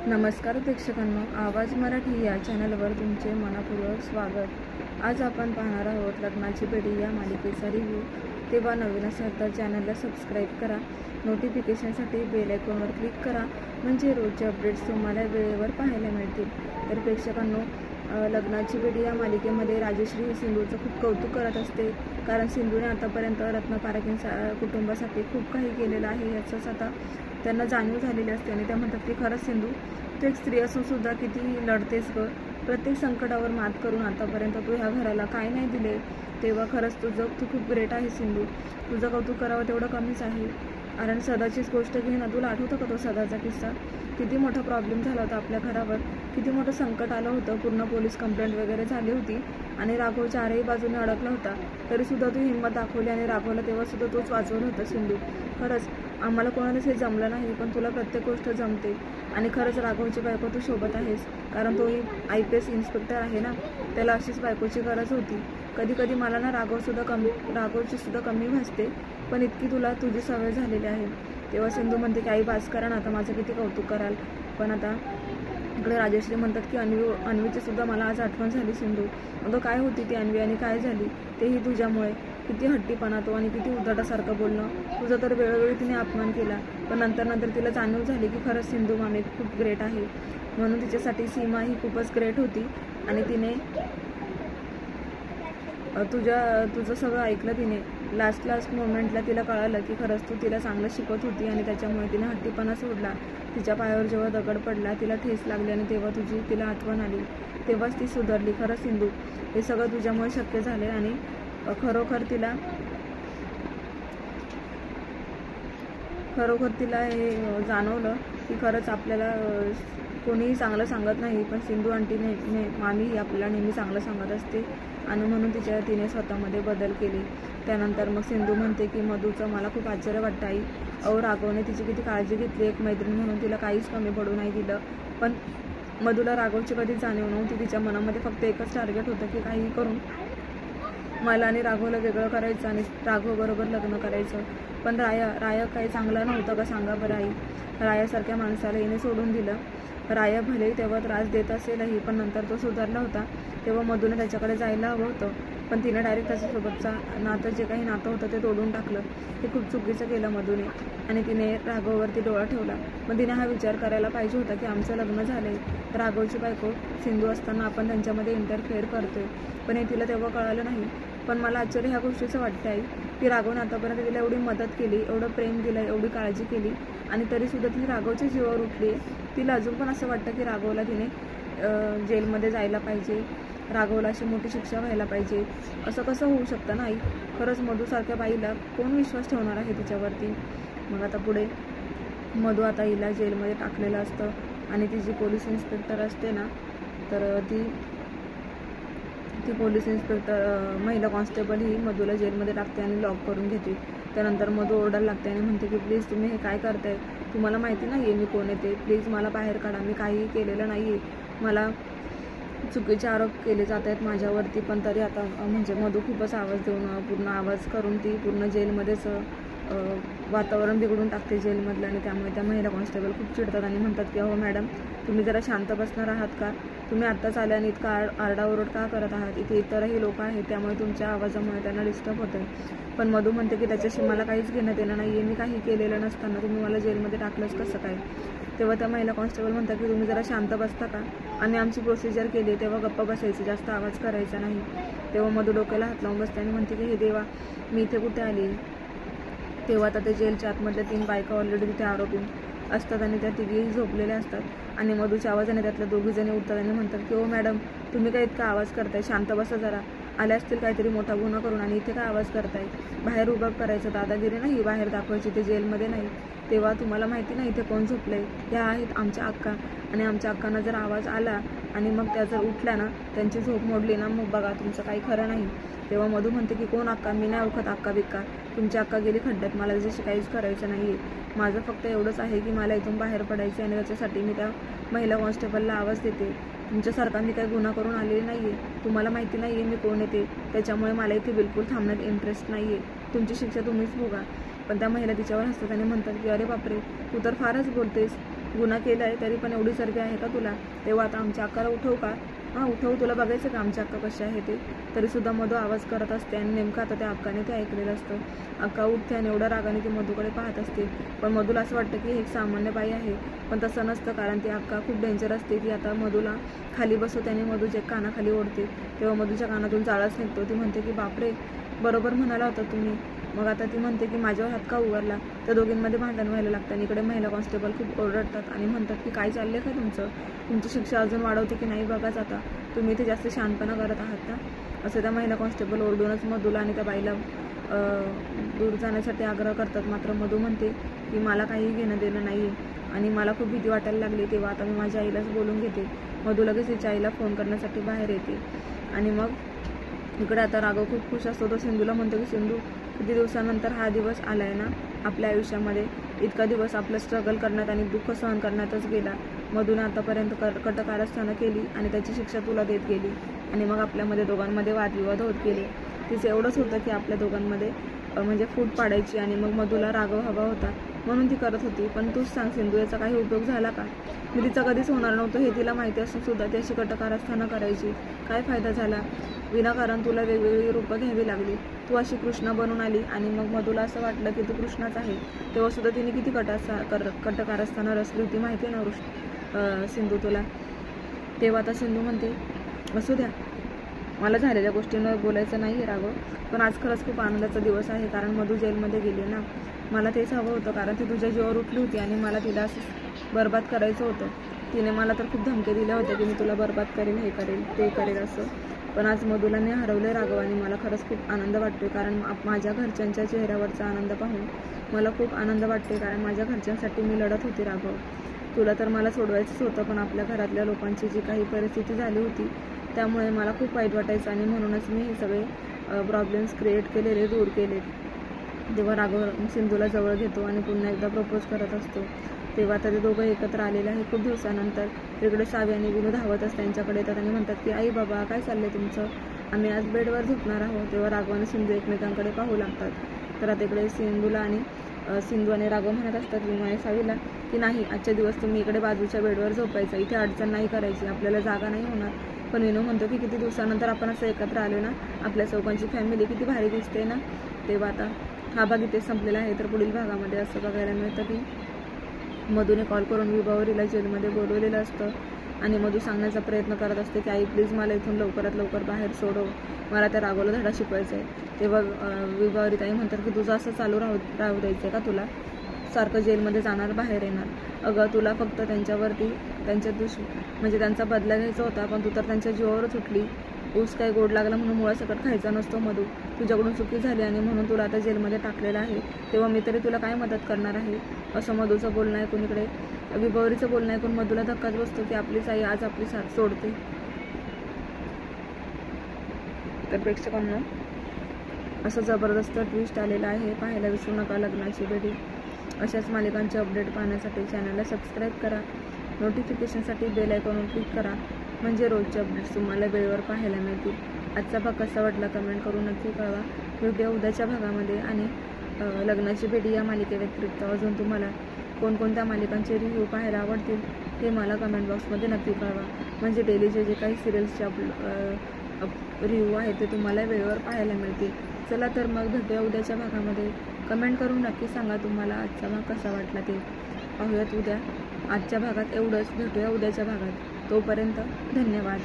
नमस्कार प्रेक्षकांनो, आवाज मराठी या चॅनलवर तुमचे मनपूर्वक स्वागत। आज आपण पाहणार आहोत लग्नाची बेडी या मालिकेचा रिव्ह्यू। तेव्हा नवीन असेल तर चॅनलला सबस्क्राईब करा, नोटिफिकेशनसाठी बेल आयकॉनवर क्लिक करा, म्हणजे रोजचे अपडेट्स तुम्हाला वेळेवर पाहायला मिळतील। तर प्रेक्षकांनो, लग्नाची बेडी या मालिकेमध्ये राजश्री ही सिंधूचं खूप कौतुक करत असते, कारण सिंधूने आतापर्यंत रत्न पारखीन कुटुंबासाठी खूप काही केलेलं आहे याचंच आता त्यांना जाणीव झालेली असते। आणि त्या म्हणतात की खरंच सिंधू, तू एक स्त्री असून सुद्धा किती लढतेस ग, प्रत्येक संकटावर मात करून आतापर्यंत तू ह्या घराला काय नाही दिले, तेव्हा खरंच तू खूप ग्रेट आहे सिंधू, तुझं कौतुक करावं तेवढं कमीच आहे। कारण सदाचीच गोष्ट घे ना, तुला आठवतं का तो सदाचा किस्सा? किती मोठा प्रॉब्लेम झाला होता आपल्या घरावर, किती मोठं संकट आलं होतं, पूर्ण पोलीस कंप्लेंट वगैरे झाली होती आणि राघव चारही बाजूने अडकला होता, तरीसुद्धा तू हिंमत दाखवली आणि राघवला तेव्हासुद्धा तूच वाचवलं होतं सिंधू। खरंच आम्हाला कोणालाच हे जमलं नाही, पण तुला प्रत्येक गोष्ट जमते आणि खरंच राघवची बायको तू शोभत आहेस, कारण तोही IPS इन्स्पेक्टर आहे ना, त्याला अशीच बायकोची गरज होती। कधी कधी मला ना राघवची सुद्धा कमी भासते, पण इतकी तुझी सवय झालेली आहे। तेव्हा सिंधू म्हणते की आई बास करा ना, आता माझं किती कौतुक कराल। पण आता इकडे राजश्री म्हणतात की अन्वीची सुद्धा मला आज आठवण झाली सिंधू, अगं काय होती ती अन्वी आणि काय झाली तेही तुझ्यामुळे। किती हट्टीपणा तो आणि किती उद्धटासारखं बोलणं, तुझं तर वेळोवेळी तिने अपमान केला, पण नंतर तिला जाणीव झाली की खरंच सिंधू मामी खूप ग्रेट आहे, म्हणून तिच्यासाठी सीमा ही खूपच ग्रेट होती आणि तिने तुझं सगळं ऐकलं तिने। लास्ट मोमेंटला तिला कळालं की खरंच तू तिला चांगलं शिकवत होती आणि त्याच्यामुळे तिने हट्टीपणा सोडला। तिच्या पायावर जेव्हा दगड पडला, तिला ठेस लागली आणि तेव्हा तिला आठवण आली, तेव्हाच ती सुधारली। खरंच सिंधू, हे सगळं तुझ्यामुळे शक्य झाले आणि खरोखर तिला हे जाणवलं की खरंच आपल्याला कोणीही चांगलं सांगत नाही, पण सिंधू आंटीने मामी ही आपल्याला नेहमी चांगलं सांगत असते आणि म्हणून तिने स्वतःमध्ये बदल केले। त्यानंतर मग सिंधू म्हणते की मधूचं मला खूप आश्चर्य वाटतं आई, राघवने तिची किती काळजी घेतली, एक मैत्रीण म्हणून तिला काहीच कमी पडू नाही दिलं। पण मधूला राघवची कधीच जाणीव नव्हती, तिच्या मनामध्ये फक्त एकच टार्गेट होतं की काही करून मला आणि राघवला वेगळं करायचं आणि राघव बरोबर लग्न करायचं। पण राया काही चांगला नव्हता का सांगा बरं आई? रायासारख्या माणसाला हिने सोडून दिलं। राया भले तेव्हा त्रास देत असेलही, पण नंतर तो सुधारला होता, तेव्हा मधूने त्याच्याकडे जायला हवं होतं, पण तिने डायरेक्ट त्याच्यासोबतचा जे काही नातं होतं ते तोडून टाकलं। हे खूप चुकीचं केलं मधूने आणि तिने राघववरती डोळा ठेवला। पण तिने हा विचार करायला पाहिजे होता की आमचं लग्न झालंय, राघवची बायको सिंधू असताना आपण त्यांच्यामध्ये इंटरफेअर करतोय, पण हे तिला तेव्हा कळालं नाही। पण मला आश्चर्य ह्या गोष्टीचं वाटतं आहे की राघवने आतापर्यंत तिला एवढी मदत केली, एवढं प्रेम दिलं, एवढी काळजी केली आणि तरीसुद्धा ती राघवच्या जीवावर उठली आहे। तिला अजून पण असं वाटतं की राघवला तिने जेलमध्ये जायला पाहिजे, राघवला अशी मोठी शिक्षा व्हायला पाहिजे। असं कसं होऊ शकतं नाही? खरंच मधूसारख्या बाईला कोण विश्वास ठेवणार आहे तिच्यावरती? मग आता पुढे मधू आता हिला जेलमध्ये टाकलेलं असतं आणि ती जी पोलीस इन्स्पेक्टर असते ना, तर ती पोलीस इन्स्पेक्टर महिला कॉन्स्टेबल ही मधूला जेलमध्ये टाकते आणि लॉक करून घेते। त्यानंतर मधू ओरडायला लागते आणि म्हणते की प्लीज तुम्ही हे काय करताय, तुम्हाला माहिती नाही आहे मी कोण येते, प्लीज मला बाहेर काढा, मी काहीही केलेलं नाही आहे, मला चुकीचे आरोप केले जात आहेत माझ्यावरती। पण तरी आता म्हणजे मधू खूपच आवाज देऊन पूर्ण आवाज करून ती पूर्ण जेलमध्येच वातावरण बिघडून टाकते जेलमधलं आणि त्यामुळे त्या महिला कॉन्स्टेबल खूप चिडतात आणि म्हणतात की अहो मॅडम, तुम्ही जरा शांत बसणार आहात का? तुम्ही आत्ताच आल्या आणि इतका आरडाओरड का करत आहात? इथे इतरही लोक आहेत, त्यामुळे तुमच्या आवाजामुळे त्यांना डिस्टर्ब होतं आहे। पण मधू म्हणते की त्याच्याशी मला काहीच घेणं देणं नाही आहे, मी काही केलेलं नसताना तुम्ही मला जेलमध्ये टाकलंच कसं काय? तेव्हा त्या महिला कॉन्स्टेबल म्हणतात की तुम्ही जरा शांत बसता का? आम्ही आमची प्रोसिजर केली, तेव्हा गप्पा बसायची, जास्त आवाज करायचा नाही। तेव्हा मधू डोक्याला हात लावून बसते आणि म्हणते की हे देवा, मी इथे कुठे आली? तेव्हा आता ते जेलच्या आतमधल्या 3 बायका ऑलरेडी तिथे आरोपी असतात आणि त्या तिघेही झोपलेल्या असतात आणि मधूच्या आवाजाने त्यातल्या 2 जणी उठतात आणि म्हणतात की मॅडम, तुम्ही काय इतका आवाज करताय, शांत बसा जरा, आल्या असतील काहीतरी मोठा गुन्हा करून आणि इथे काय आवाज करताय? बाहेर उभं करायचं, दादागिरी नाही बाहेर दाखवायची, ते जेलमध्ये नाही। तेव्हा तुम्हाला माहिती नाही इथे कोण झोपलंय? ह्या आहेत आमच्या अक्का, आणि आमच्या अक्कांना जर आवाज आला आणि मग त्या जर उठल्या ना, त्यांची झोप मोडली ना, मग बघा तुमचं काही खरं नाही। तेव्हा मधू म्हणते की कोण अक्का? मी नाही ओळखत अक्का बिक्का, तुमची अक्का गेली खड्ड्यात, मला त्याच्याशी काहीच करायचं नाही आहे। माझं फक्त एवढंच आहे की मला इथून बाहेर पडायचं आणि त्याच्यासाठी मी त्या महिला कॉन्स्टेबलला आवाज देते। तुमच्यासारखा मी काही गुन्हा करून आलेली नाही आहे, तुम्हाला माहिती नाही आहे मी कोण येते, त्याच्यामुळे मला इथे बिलकुल थांबण्यात इंटरेस्ट नाही आहे, तुमची शिक्षा तुम्हीच भोगा। पण त्या महिला तिच्यावर हसतात आणि म्हणतात की अरे बापरे, तू तर फारच बोलतेस, गुन्हा केला आहे तरी पण एवढी सर्दी आहे का तुला? तेव्हा आता आमच्या अक्काला उठवू का? हां उठवू, तुला बघायचं का आमच्या अक्का कशी आहे ते? तरीसुद्धा मधू आवाज करत असते आणि नेमकं आता त्या अक्काने ते ऐकलेलं असतं. अक्का उठते आणि एवढ्या रागाने ती मधूकडे पाहत असते. पण मधूला असं वाटतं की हे एक सामान्य बाई आहे, पण तसं नसतं, कारण ती अक्का खूप डेंजर असते. ती आता मधूला खाली बसवते आणि मधूच्या कानाखाली ओढते. तेव्हा मधूच्या कानातून जाळच निघतो. ती म्हणते की बापरे, बरोबर म्हणाला होता तुम्ही. मग आता ती म्हणते की माझ्यावर हात का उगारला? त्या दोघींमध्ये भांडण व्हायला लागतं आणि इकडे महिला कॉन्स्टेबल खूप ओरडतात आणि म्हणतात की काय चाललंय का तुमचं? तुमची शिक्षा अजून वाढवते की नाही बघाच आता, तुम्ही इथे जास्त शहाणपणा करत आहात ना? असं त्या महिला कॉन्स्टेबल ओरडूनच मधूला आणि त्या बाईला दूर जाण्यासाठी आग्रह करतात. मात्र मधू म्हणते की मला काही घेणं देणं नाही आहे आणि मला खूप भीती वाटायला लागली. तेव्हा आता मी माझ्या आईलाच बोलून घेते. मधू लगेच तिच्या आईला फोन करण्यासाठी बाहेर येते आणि मग इकडे आता राघव खूप खुश असतो. तो सिंधूला म्हणतो की सिंधू, किती दिवसानंतर हा दिवस आलाय ना आपल्या आयुष्यामध्ये. इतका दिवस आपलं स्ट्रगल करण्यात आणि दुःख सहन करण्यातच गेला. मधूने आतापर्यंत कटकारस्थानं केली आणि त्याची शिक्षा तुला देत गेली आणि मग आपल्यामध्ये दोघांमध्ये वादविवाद होत गेले. तिचं एवढंच होतं की आपल्या दोघांमध्ये म्हणजे फूट पाडायची आणि मग मधूला राघव हवा होता म्हणून ती करत होती. पण तूच सांग सिंधू, याचा काही उपयोग झाला का? मी तिचा कधीच होणार नव्हतं हे तिला माहिती असून सुद्धा ती अशी कटकारस्थानं करायची. काय फायदा झाला? विनाकारण तुला वेगवेगळी रूपं घ्यावी लागली. तू अशी कृष्णा बनून आली आणि मग मधूला असं वाटलं की तू कृष्णाच आहे. तेव्हा सुद्धा तिने किती कटकारस्थानं रचली होती माहिती आहे ना सिंधू तुला? तेव्हा आता सिंधू म्हणते असू द्या, मला झालेल्या गोष्टींवर बोलायचं नाही आहे राघव, पण आज खरंच खूप आनंदाचा दिवस आहे कारण मधू जेलमध्ये गेली ना. मला तेच हवं होतं कारण ती तुझ्या जीवावर उठली होती आणि मला तिला असं बरबाद करायचं होतं. तिने मला तर खूप धमके दिल्या होत्या की मी तुला बरबाद करेन, हे करेल ते करेल असं. पण आज मधूला मी हरवले राघव आणि मला खरंच खूप आनंद वाटतोय कारण माझ्या घरच्यांच्या चेहऱ्यावरचा आनंद पाहून मला खूप आनंद वाटतोय कारण माझ्या घरच्यांसाठी मी लढत होती राघव. तुला तर मला सोडवायचंच होतं, पण आपल्या घरातल्या लोकांची जी काही परिस्थिती झाली होती त्यामुळे मला खूप वाईट वाटायचं आणि म्हणूनच मी हे सगळे प्रॉब्लेम्स क्रिएट केलेले, दूर केले. तेव्हा राघव सिंधूला जवळ घेतो आणि पुन्हा एकदा प्रपोज करत असतो. तेव्हा आता ते दोघं एकत्र आलेले आहे खूप दिवसानंतर. तिकडे सावी आणि विनू धावतच त्यांच्याकडे येतात आणि म्हणतात की आई बाबा काय चाललंय तुमचं? आम्ही आज बेडवर झोपणार आहोत. तेव्हा राघव आणि सिंधू एकमेकांकडे पाहू लागतात. तर आता इकडे सिंधू आणि राघव म्हणत असतात विनू आणि सावीला की नाही, आजच्या दिवस तुम्ही इकडे बाजूच्या बेडवर झोपायचं, इथे अडचण नाही करायची, आपल्याला जागा नाही होणार. पण विनू म्हणतो की किती दिवसानंतर आपण असं एकत्र आलो ना, आपल्या चौकांची फॅमिली किती भारी दिसते ना. तेव्हा आता हा भाग इथे संपलेला आहे. तर पुढील भागामध्ये असं बघायला मिळतं की मधूने कॉल करून विभावरीला जेलमध्ये बोलवलेलं असतं आणि मधू सांगण्याचा प्रयत्न करत असते की आई प्लीज मला इथून लवकरात लवकर बाहेर सोडव, मला त्या राघवला धडा शिकवायचा आहे. तेव्हा विभावरी ताई म्हणतात की तुझं असं चालू राहू द्यायचं आहे का? तुला सारखं जेलमध्ये जाणार, बाहेर येणार? अगं तुला फक्त त्यांच्यावरती म्हणजे त्यांचा बदला घ्यायचा होता, पण तू तर त्यांच्या जीवावरच उठली. ऊस काय गोड लागला म्हणून मुळासकट खायचा नसतो मधू. तुझ्याकडून चुकी झाली आणि म्हणून तुला आता जेलमध्ये टाकलेलं आहे. तेव्हा मी तरी तुला काय मदत करणार आहे? असं मधूचं बोलणं ऐकून इकडे विभावरीचं बोलणं ऐकून मधूला धक्काच बसतो की आपलीच आई आज आपली साथ सोडते. तर प्रेक्षकांना असं जबरदस्त ट्विस्ट आलेलं आहे, पाहायला विसरू नका लग्नाची बेडी. अशाच मालिकांचे अपडेट पाहण्यासाठी चॅनलला सबस्क्राईब करा, नोटिफिकेशनसाठी बेल आयकॉनवर क्लिक करा, म्हणजे रोजचे अपडेट्स तुम्हाला वेळेवर पाहायला मिळतील. आजचा भाग कसा वाटला कमेंट करून नक्की कळवा. भेटूया उद्याच्या भागामध्ये आणि लग्नाची बेडी या मालिकेव्यतिरिक्त अजून तुम्हाला कोणकोणत्या मालिकांचे रिव्ह्यू पाहायला आवडतील हे मला कमेंट बॉक्समध्ये नक्की कळवा, म्हणजे डेलीचे जे काही सिरियल्सचे रिव्ह्यू आहेत ते तुम्हाला वेळेवर पाहायला मिळतील. चला तर मग भेटूया उद्याच्या भागामध्ये. कमेंट करून नक्की सांगा तुम्हाला आजचा भाग कसा वाटला ते. पाहूयात उद्या. आजच्या भागात एवढंच. भेटूया उद्याच्या भागात. तोपर्यंत धन्यवाद.